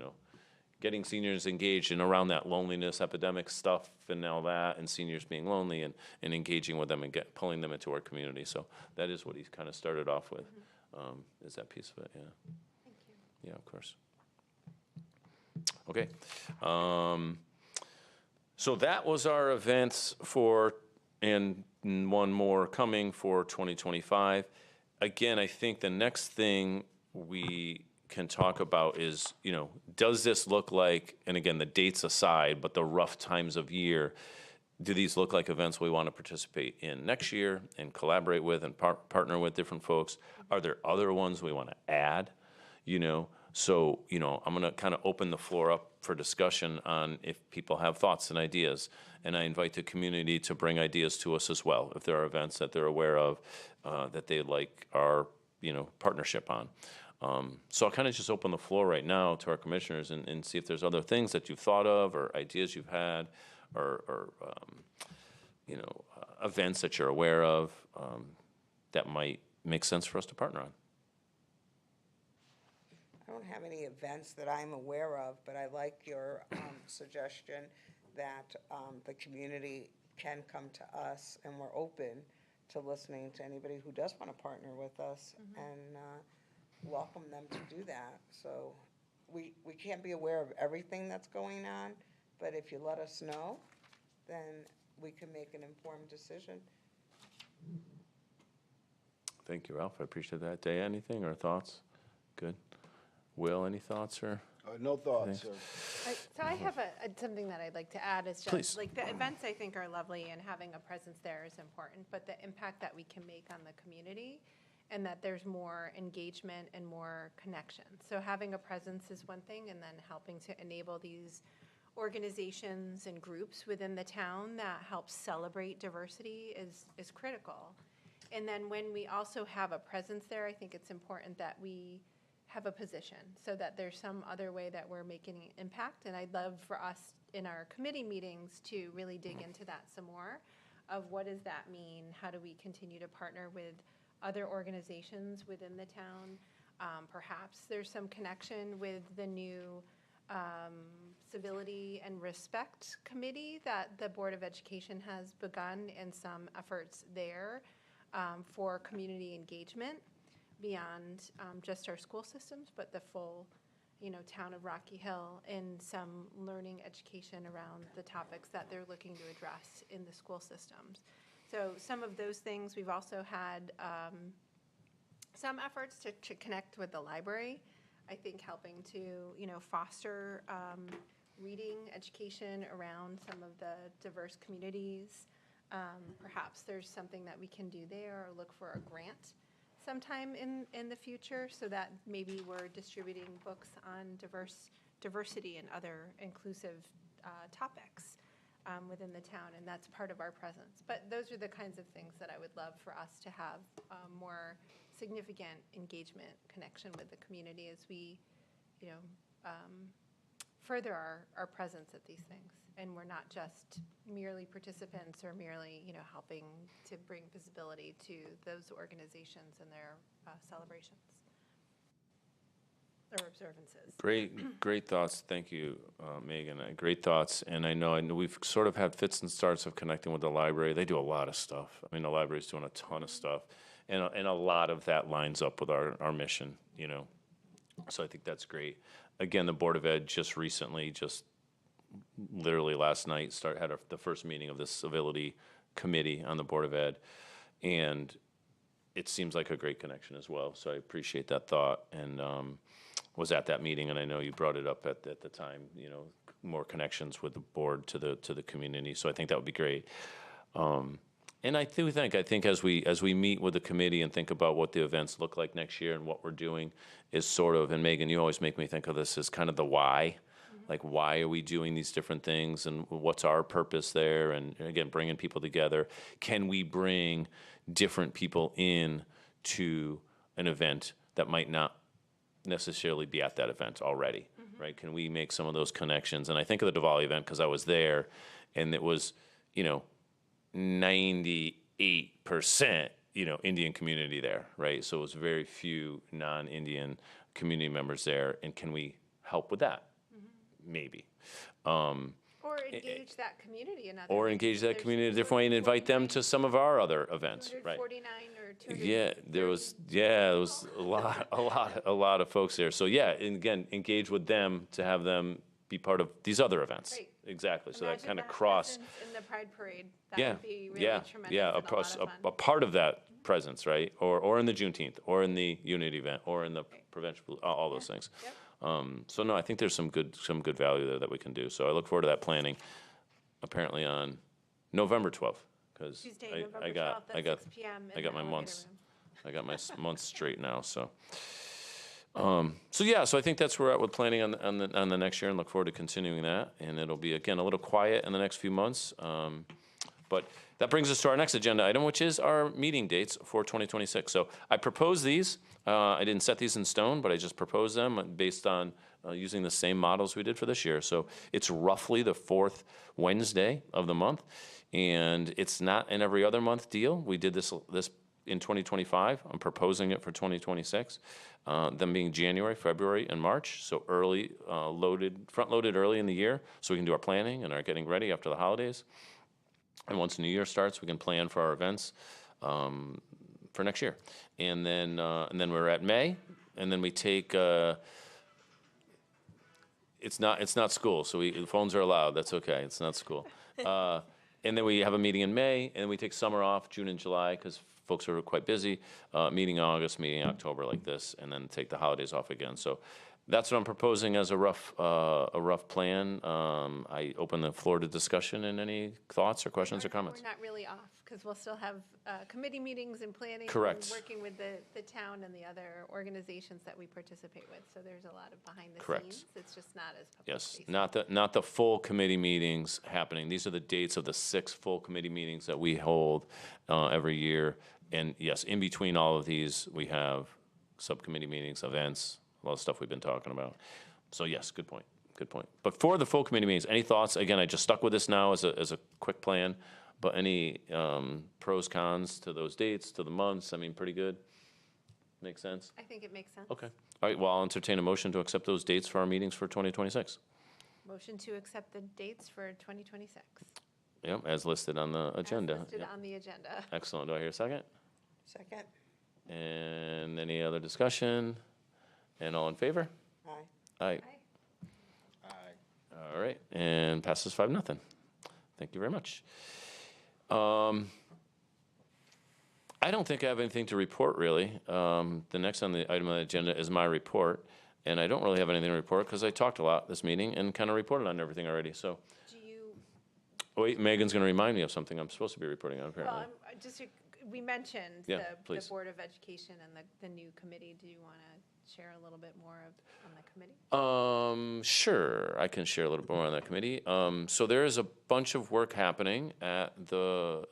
getting seniors engaged in around that loneliness epidemic stuff and all that, and seniors being lonely and engaging with them and pulling them into our community. So that is what he kind of started off with, is that piece of it, yeah. Thank you. Yeah, of course. Okay. So that was our events and one more coming for 2025. Again, I think the next thing we can talk about is, does this look like, and again, the dates aside, but the rough times of year, do these look like events we want to participate in next year and collaborate with and partner with different folks? Are there other ones we want to add? So, I'm going to kind of open the floor up for discussion on if people have thoughts and ideas. And I invite the community to bring ideas to us as well, if there are events that they're aware of that they'd like our, partnership on. So I'll kind of just open the floor right now to our commissioners and see if there's other things that you've thought of or ideas you've had or events that you're aware of that might make sense for us to partner on. I don't have any events that I'm aware of, but I like your suggestion that the community can come to us, and we're open to listening to anybody who does want to partner with us, and welcome them to do that. So we can't be aware of everything that's going on, but if you let us know, then we can make an informed decision. Thank you, Ralph. I appreciate that. Day, anything or thoughts? Good. Will, any thoughts or? No thoughts, sir. So I have something that I'd like to add is Please. just, like, the events I think are lovely and having a presence there is important, but the impact that we can make on the community and that there's more engagement and more connection. So having a presence is one thing, and then helping to enable these organizations and groups within the town that help celebrate diversity is critical. And then when we also have a presence there, I think it's important that we have a position so that there's some other way that we're making an impact. And I'd love for us in our committee meetings to really dig into that some more of what does that mean? How do we continue to partner with other organizations within the town? Perhaps there's some connection with the new Civility and Respect Committee that the Board of Education has begun, and some efforts there for community engagement beyond just our school systems, but the full, town of Rocky Hill, and some learning education around the topics that they're looking to address in the school systems. So some of those things, we've also had some efforts to connect with the library. I think helping to, foster reading education around some of the diverse communities. Perhaps there's something that we can do there, or look for a grant sometime in the future, so that maybe we're distributing books on diversity and other inclusive topics within the town, and that's part of our presence. But those are the kinds of things that I would love for us to have more significant engagement, connection with the community as we, further our presence at these things. And we're not just merely participants or merely, helping to bring visibility to those organizations and their celebrations or observances. Great thoughts. Thank you, Megan. Great thoughts. And I know we've sort of had fits and starts of connecting with the library. They do a lot of stuff. I mean, the library's doing a ton of stuff. And a lot of that lines up with our mission, So I think that's great. Again, the Board of Ed just recently, literally last night, had the first meeting of this civility committee on the Board of Ed. And it seems like a great connection as well. So I appreciate that thought. And was at that meeting, and I know you brought it up at the time, more connections with the board to the community. So I think that would be great. And I think as we meet with the committee and think about what the events look like next year and what we're doing is sort of, and Megan, you always make me think of this as kind of the why. Like, why are we doing these different things, and what's our purpose there? And again, bringing people together. Can we bring different people in to an event that might not necessarily be at that event already, right? Can we make some of those connections? And I think of the Diwali event because I was there, and it was, 98%, Indian community there, right? So it was very few non-Indian community members there. And can we help with that? Maybe. Or engage that community in other Or ways. engage that There's community in a different way and invite them to some of our other events, right? 249 or 200. Yeah, there was a lot of folks there. So yeah, and again, engage with them to have them be part of these other events. Right. Exactly. So that Imagine kind of that cross. presence in the Pride Parade. That Yeah, would be really yeah, tremendous yeah. and a lot of fun. A part of that presence, right? Or in the Juneteenth, or in the Unity event, or in the prevention, all those things. Yep. So no, I think there's some good value there that we can do. So I look forward to that planning. Apparently on November 12th, because Tuesday, I November 12th got at 6 p.m. in I got the my elevator months. room. I got my months straight now. So, so I think that's where we're at with planning on the next year, and look forward to continuing that. And it'll be again a little quiet in the next few months. But that brings us to our next agenda item, which is our meeting dates for 2026. So I proposed these. I didn't set these in stone, but I just proposed them based on using the same models we did for this year. So it's roughly the fourth Wednesday of the month, and it's not an every other month deal. We did this in 2025. I'm proposing it for 2026, them being January, February, and March. So early, front-loaded early in the year, so we can do our planning and our getting ready after the holidays. And once the new year starts, we can plan for our events for next year. And then we're at May, and then we take. It's not school, so phones are allowed. That's okay. It's not school. And then we have a meeting in May, and then we take summer off, June and July, because folks are quite busy. Meeting August, meeting October, like this, and then take the holidays off again. So that's what I'm proposing as a rough plan. I open the floor to discussion and any thoughts or questions or comments. We're not really off because we'll still have committee meetings and planning. Correct. And working with the town and the other organizations that we participate with. So there's a lot of behind the Correct. scenes. It's just not as public Yes, facing. not the full committee meetings happening. These are the dates of the 6 full committee meetings that we hold every year. And yes, in between all of these, we have subcommittee meetings, events, a lot of stuff we've been talking about. So yes, good point. But for the full committee meetings, any thoughts? Again, I just stuck with this now as a quick plan, but any pros, cons to those dates, to the months? I mean, pretty good? Make sense? I think it makes sense. Okay. All right, well, I'll entertain a motion to accept those dates for our meetings for 2026. Motion to accept the dates for 2026. Yep, as listed on the agenda. As listed Yep. on the agenda. Excellent. Do I hear a second? Second? And any other discussion? And all in favor? Aye. Aye. Aye. All right, and passes 5-0. Thank you very much. I don't think I have anything to report, really. The next on the item on the agenda is my report, and I don't really have anything to report because I talked a lot this meeting and kind of reported on everything already, so. Do you, Wait, Megan's going to remind me of something I'm supposed to be reporting on, well, apparently. we mentioned Yeah, the please. Board of Education and the new committee. Do you want to share a little bit more on the committee? Sure, I can share a little bit more on that committee. So there is a bunch of work happening at the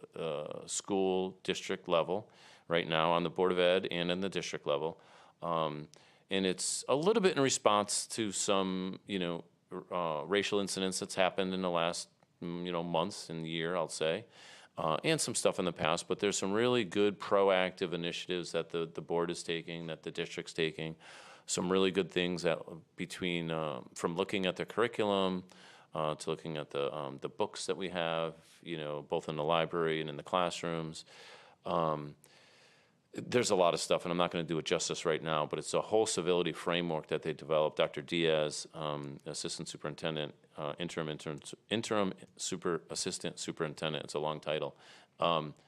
school district level right now on the Board of Ed and in the district level. and it's a little bit in response to some, racial incidents that's happened in the last, months and year, I'll say, and some stuff in the past. But there's some really good proactive initiatives that the board is taking, that the district's taking. Some really good things that between from looking at the curriculum to looking at the books that we have, both in the library and in the classrooms. There's a lot of stuff, and I'm not going to do it justice right now, but it's a whole civility framework that they developed. Dr. Diaz, assistant superintendent, interim assistant superintendent, it's a long title,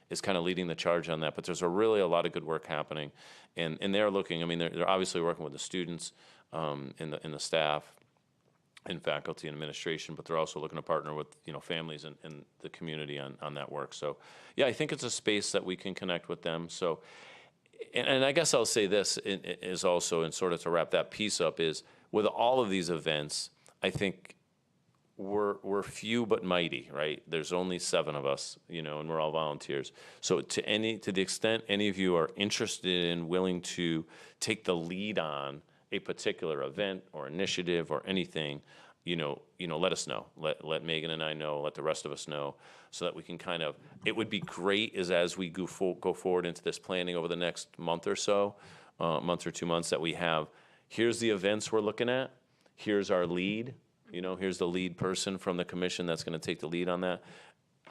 is kind of leading the charge on that. But there's a lot of good work happening, and they're looking. I mean, they're obviously working with the students, and the staff, and faculty and administration, but they're also looking to partner with families and the community on that work. So, yeah, I think it's a space that we can connect with them. So. And I guess I'll say this is also, and sort of to wrap that piece up, is with all of these events, I think we're few but mighty, right? There's only 7 of us, and we're all volunteers. So to the extent any of you are interested and willing to take the lead on a particular event or initiative or anything, let us know. Let Megan and I know. Let the rest of us know, so that we can kind of. It would be great as we go forward into this planning over the next month or so, month or 2 months, that we have. Here's the events we're looking at. Here's our lead. Here's the lead person from the commission that's going to take the lead on that.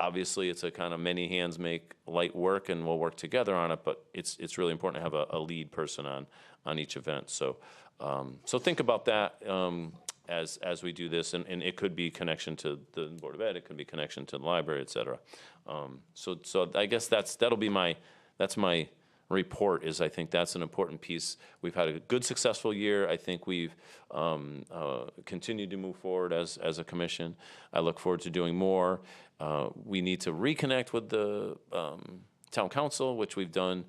Obviously, it's a kind of many hands make light work, and we'll work together on it. But it's really important to have a lead person on each event. So think about that. As we do this, and it could be connection to the Board of Ed, it could be connection to the library, et cetera. So I guess that'll be my report. Is I think that's an important piece. We've had a good, successful year. I think we've continued to move forward as a commission. I look forward to doing more. We need to reconnect with the town council, which we've done.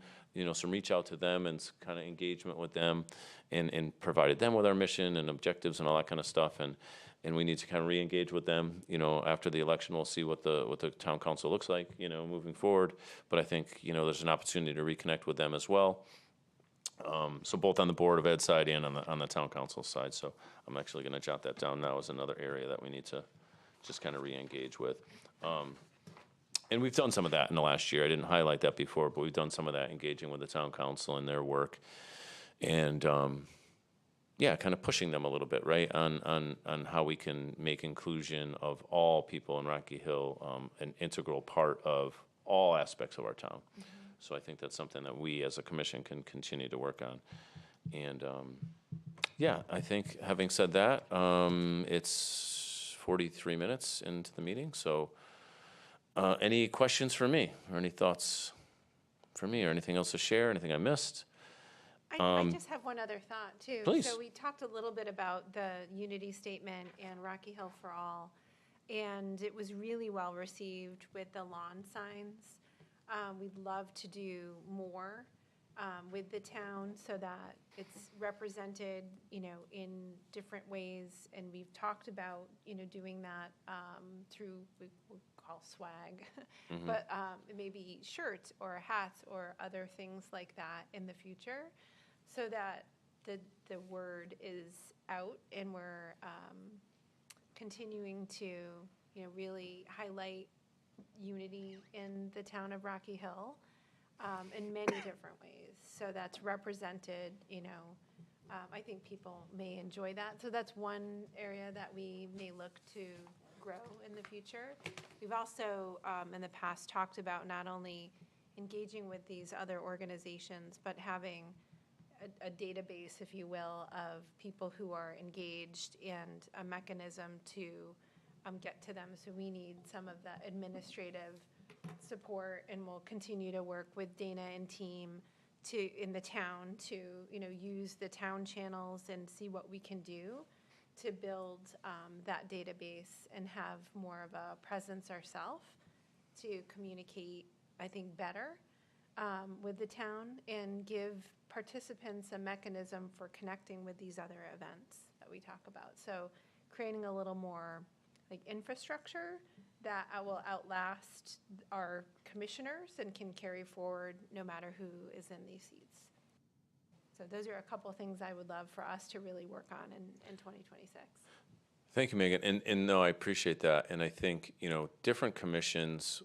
Some reach out to them and kind of engagement with them, and provided them with our mission and objectives and all that kind of stuff. And we need to kind of re-engage with them. After the election, we'll see what the town council looks like, moving forward. But I think, there's an opportunity to reconnect with them as well. So both on the Board of Ed side and on the town council side. So I'm actually going to jot that down now as another area that we need to just kind of re-engage with. And we've done some of that in the last year. I didn't highlight that before, but we've done some of that, engaging with the town council and their work, and kind of pushing them a little bit, right, on how we can make inclusion of all people in Rocky Hill an integral part of all aspects of our town. Mm-hmm. So I think that's something that we as a commission can continue to work on. And I think having said that, it's 43 minutes into the meeting, so. Any questions for me, or any thoughts for me, or anything else to share, anything I missed? I just have one other thought, too. Please. So we talked a little bit about the unity statement and Rocky Hill for All, and it was really well received with the lawn signs. We'd love to do more with the town so that it's represented, in different ways. And we've talked about, doing that through we call swag, mm-hmm. but maybe shirts or hats or other things like that in the future, so that the word is out, and we're continuing to, really highlight unity in the town of Rocky Hill in many different ways. So that's represented, I think people may enjoy that. So that's one area that we may look to grow in the future. We've also, in the past, talked about not only engaging with these other organizations, but having a database, if you will, of people who are engaged, and a mechanism to get to them. So we need some of the administrative support, and we'll continue to work with Dana and team in the town to use the town channels and see what we can do to build that database and have more of a presence ourselves to communicate, I think, better with the town, and give participants a mechanism for connecting with these other events that we talk about. So creating a little more infrastructure that will outlast our commissioners and can carry forward no matter who is in these seats. So those are a couple of things I would love for us to really work on in 2026. Thank you, Megan. And no, I appreciate that. And I think, you know, different commissions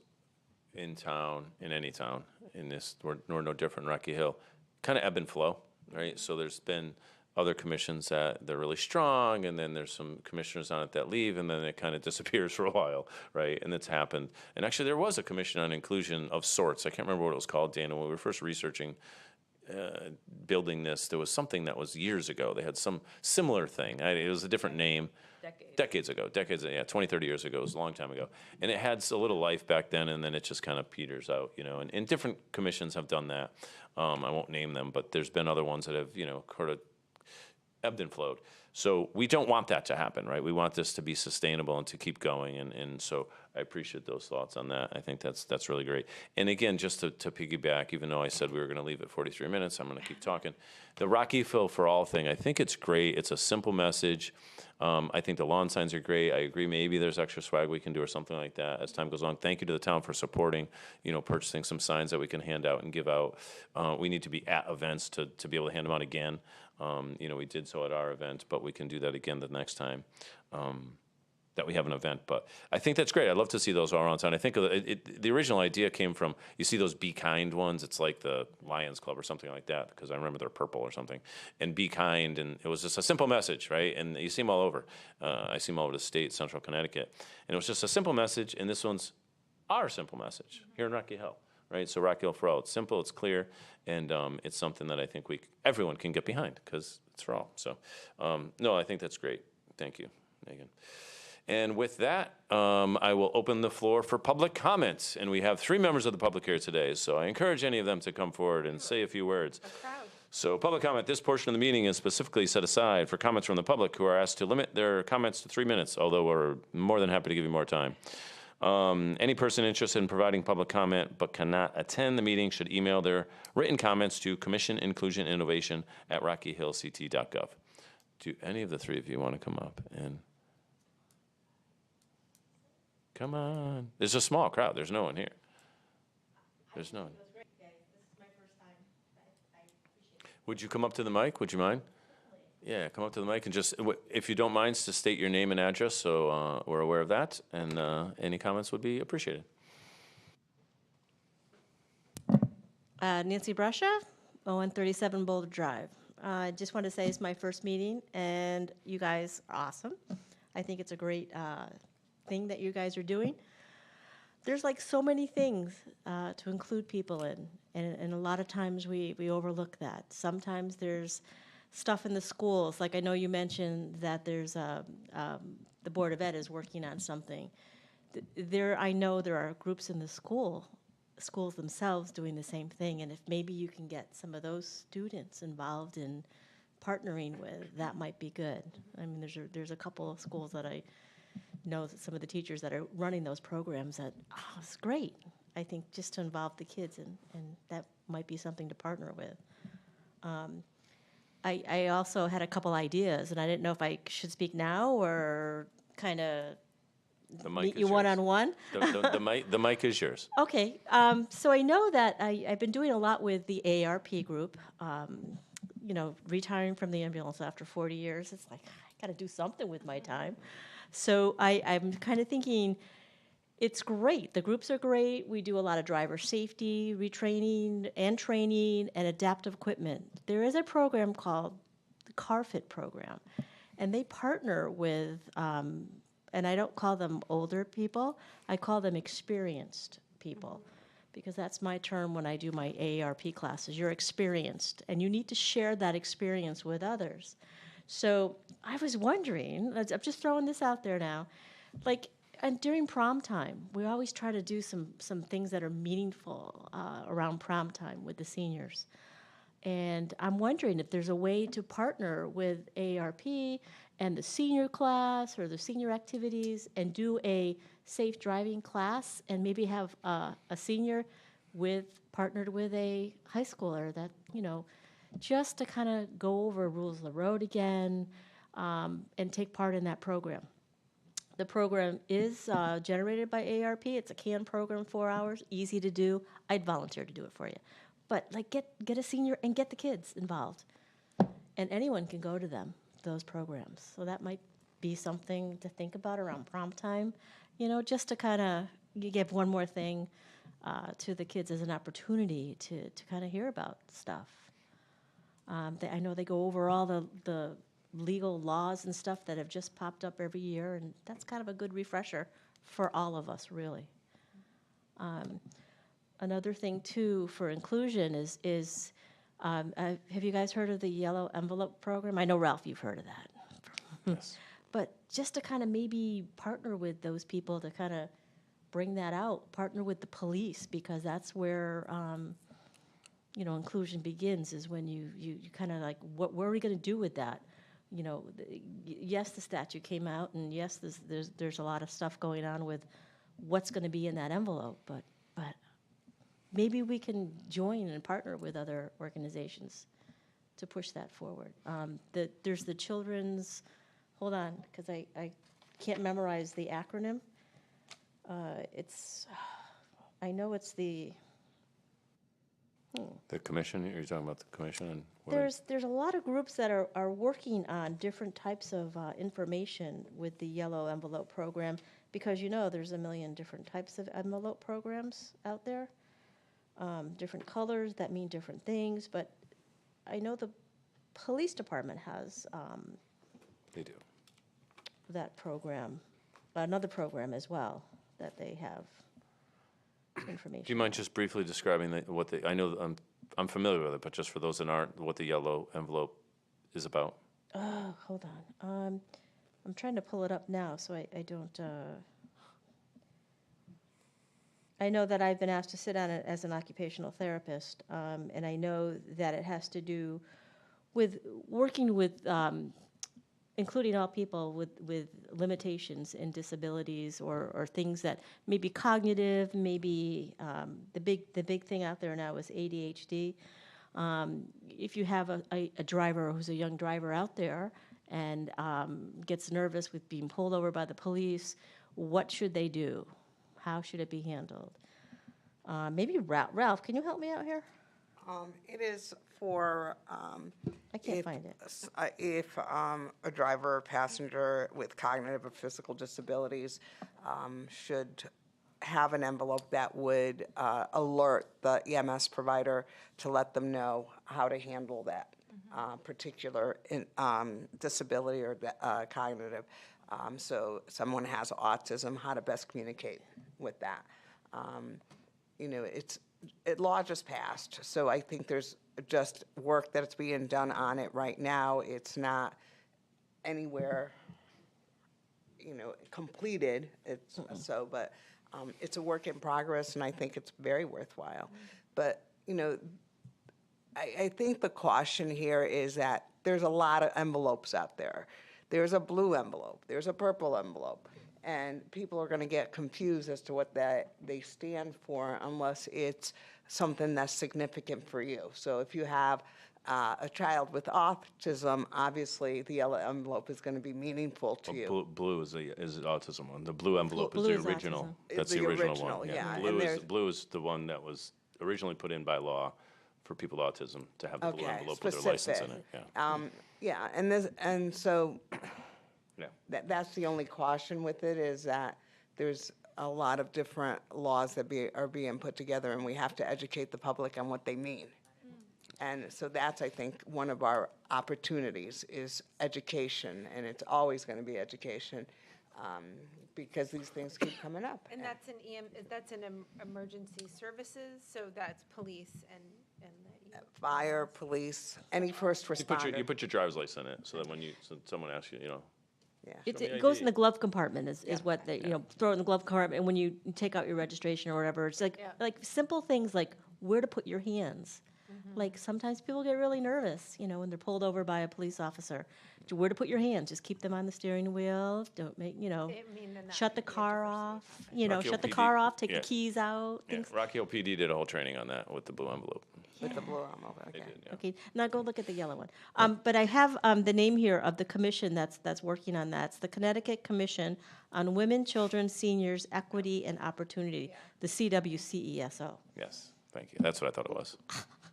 in town, in any town, in this, nor no different in Rocky Hill, kind of ebb and flow, right? So there's been other commissions that they're really strong, and then there's some commissioners on it that leave, and then it kind of disappears for a while, right? And that's happened. And actually, there was a commission on inclusion of sorts. I can't remember what it was called, Dana, when we were first researching building this. There was something that was years ago. They had some similar thing. It was a different name. Decades ago, 20, 30 years ago. It was a long time ago. And it had a little life back then, and then it just kind of peters out, you know. And different commissions have done that. I won't name them, but there's been other ones that have, you know, sort of ebbed and flowed. So we don't want that to happen, right? We want this to be sustainable and to keep going. And so I appreciate those thoughts on that. I think that's really great. And again, just to piggyback, even though I said we were going to leave at 43 minutes, I'm going to keep talking. The Rocky Hill for All thing, I think it's great. It's a simple message. I think the lawn signs are great. I agree. Maybe there's extra swag we can do or something like that as time goes on. Thank you to the town for supporting, you know, purchasing some signs that we can hand out and give out. We need to be at events to be able to hand them out again. You know, we did so at our event, but we can do that again the next time that we have an event. But I think that's great. I'd love to see those all around town. I think the original idea came from, you see those Be Kind ones? It's like the Lions Club or something like that, because I remember they're purple or something. And Be Kind, and it was just a simple message, right? And you see them all over. I see them all over the state, central Connecticut. And it was just a simple message, and this one's our simple message here in Rocky Hill. Right, so Rocky Hill for All. It's simple, it's clear, and it's something that I think everyone can get behind because it's for all. So, no, I think that's great. Thank you, Megan. And with that, I will open the floor for public comments. And we have 3 members of the public here today, so I encourage any of them to come forward and say a few words. A crowd. So public comment, this portion of the meeting is specifically set aside for comments from the public who are asked to limit their comments to 3 minutes, although we're more than happy to give you more time. Any person interested in providing public comment but cannot attend the meeting should email their written comments to commissioninclusioninovation@rockyhillct.gov. Do any of the 3 of you want to come up and come on? There's a small crowd. There's no one here. There's no one. Would you come up to the mic? Would you mind? Yeah, come up to the mic and just, if you don't mind, to state your name and address so we're aware of that, and any comments would be appreciated. Nancy Brusha, 0137 Boulder Drive. I just want to say it's my first meeting, and you guys are awesome. I think it's a great thing that you guys are doing. There's like so many things to include people in, and a lot of times we overlook that. Sometimes there's stuff in the schools, like I know you mentioned that there's the Board of Ed is working on something. I know there are groups in the schools themselves doing the same thing, and if maybe you can get some of those students involved in partnering with, that might be good. I mean, there's a couple of schools that I know that some of the teachers that are running those programs that, it's great. I think just to involve the kids, and that might be something to partner with. I also had a couple ideas, and I didn't know if I should speak now or kind of meet you one-on-one. The mic is yours. Okay, so I know that I've been doing a lot with the AARP group, you know, retiring from the ambulance after 40 years. It's like, I got to do something with my time. So I'm kind of thinking, it's great. The groups are great. We do a lot of driver safety, retraining and training, and adaptive equipment. There is a program called the CarFit program, and they partner with, and I don't call them older people, I call them experienced people, because that's my term when I do my AARP classes. You're experienced, and you need to share that experience with others. So I was wondering, I'm just throwing this out there now, like, and during prom time, we always try to do some things that are meaningful around prom time with the seniors. And I'm wondering if there's a way to partner with AARP and the senior class or the senior activities and do a safe driving class, and maybe have a senior partnered with a high schooler that, you know, just to kind of go over rules of the road again, and take part in that program. The program is generated by AARP. It's a CAN program, 4 hours, easy to do. I'd volunteer to do it for you. But like get a senior and get the kids involved. and anyone can go to them, those programs. So that might be something to think about around prom time, just to kind of give one more thing to the kids as an opportunity to kind of hear about stuff. I know they go over all the legal laws and stuff that have just popped up every year, and that's kind of a good refresher for all of us, really. Another thing, too, for inclusion is have you guys heard of the Yellow Envelope Program? I know, Ralph, you've heard of that. Yes. But just to kind of maybe partner with those people to kind of bring that out, partner with the police, because that's where, inclusion begins, is when you kind of like, what are we going to do with that? Yes, the statute came out, and yes, there's a lot of stuff going on with what's going to be in that envelope, but maybe we can join and partner with other organizations to push that forward. There's the children's, hold on, because I can't memorize the acronym. I know it's the, The commission, you're talking about the commission and what are- there's a lot of groups that are working on different types of information with the Yellow Envelope Program, because there's a million different types of envelope programs out there. Different colors that mean different things, but I know the police department has they do. that program, another program as well, that they have information. Do you mind just briefly describing I know I'm familiar with it, but just for those that aren't, what the yellow envelope is about? Oh, hold on. I'm trying to pull it up now, so I don't. I know that I've been asked to sit on it as an occupational therapist, and I know that it has to do with working with, including all people with limitations and disabilities, or things that may be cognitive, maybe the big thing out there now is ADHD. If you have a driver who's a young driver out there and gets nervous with being pulled over by the police, what should they do? How should it be handled? Maybe Ralph, can you help me out here? It is for, I can't find it. if a driver or passenger with cognitive or physical disabilities should have an envelope that would alert the EMS provider to let them know how to handle that particular disability or cognitive. So someone has autism, how to best communicate with that. Law just passed, so I think there's just work that's being done on it right now. It's not anywhere, completed. But it's a work in progress, and I think it's very worthwhile. But I think the caution here is that there's a lot of envelopes out there. There's a blue envelope, there's a purple envelope, and people are going to get confused as to what they stand for unless it's something that's significant for you. So if you have a child with autism, obviously the yellow envelope is going to be meaningful to you. Blue is the autism one. The blue envelope Blue is is the original. autism. That's It's the the original original, one. yeah, and Blue there's- is the one that was originally put in by law for people with autism to have the blue Okay, envelope with their license in specific. it. Yeah. And so Yeah. that's the only caution with it, is that there's a lot of different laws that are being put together, and we have to educate the public on what they mean. And so that's, I think, one of our opportunities is education, and it's always going to be education, because these things keep coming up. And that's in emergency services, so that's police and the. Fire, police, any first You responder. put your driver's license in it, so that when someone asks you, Yeah. It goes in the glove compartment is what they, throw it in the glove compartment, and when you take out your registration or whatever, it's like simple things like where to put your hands. Like sometimes people get really nervous, when they're pulled over by a police officer. Where to put your hands, just keep them on the steering wheel, don't make, shut the car off, Rocky shut the PD, car off, take yeah. the keys out, Yeah, things. Rocky Hill PD did a whole training on that with the blue envelope. With the blue envelope, They okay. did, yeah. Okay, now go look at the yellow one. But I have the name here of the commission that's working on that. It's the Connecticut Commission on Women, Children, Seniors, Equity, and Opportunity, the CWCESO. Yes, thank you. That's what I thought it was.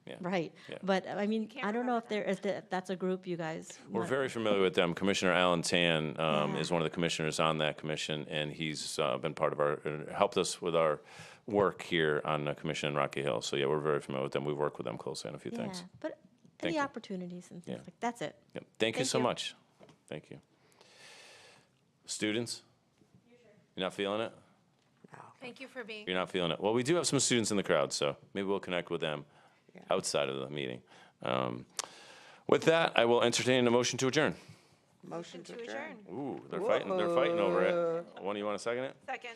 Yeah. Right. Yeah. But, I mean, can't I don't know remember if that's a group you guys. We're want- very familiar with them. Commissioner Alan Tan Yeah. is one of the commissioners on that commission, and he's been part of our, helped us with our work here on the commission in Rocky Hill. So, yeah, we're very familiar with them. We've worked with them closely on a few Yeah, things. but Thank any you. opportunities and things Yeah. like, that's it. Yep. Thank you Thank so you. much. Thank you. Students? You're not feeling it? Thank you for being. You're not feeling it. Well, we do have some students in the crowd, so maybe we'll connect with them outside of the meeting. With that, I will entertain a motion to adjourn. Motion to adjourn. Ooh, they're fighting over it. One of you want to second it? Second.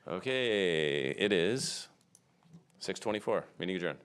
Okay, it is 6:24. Meeting adjourned.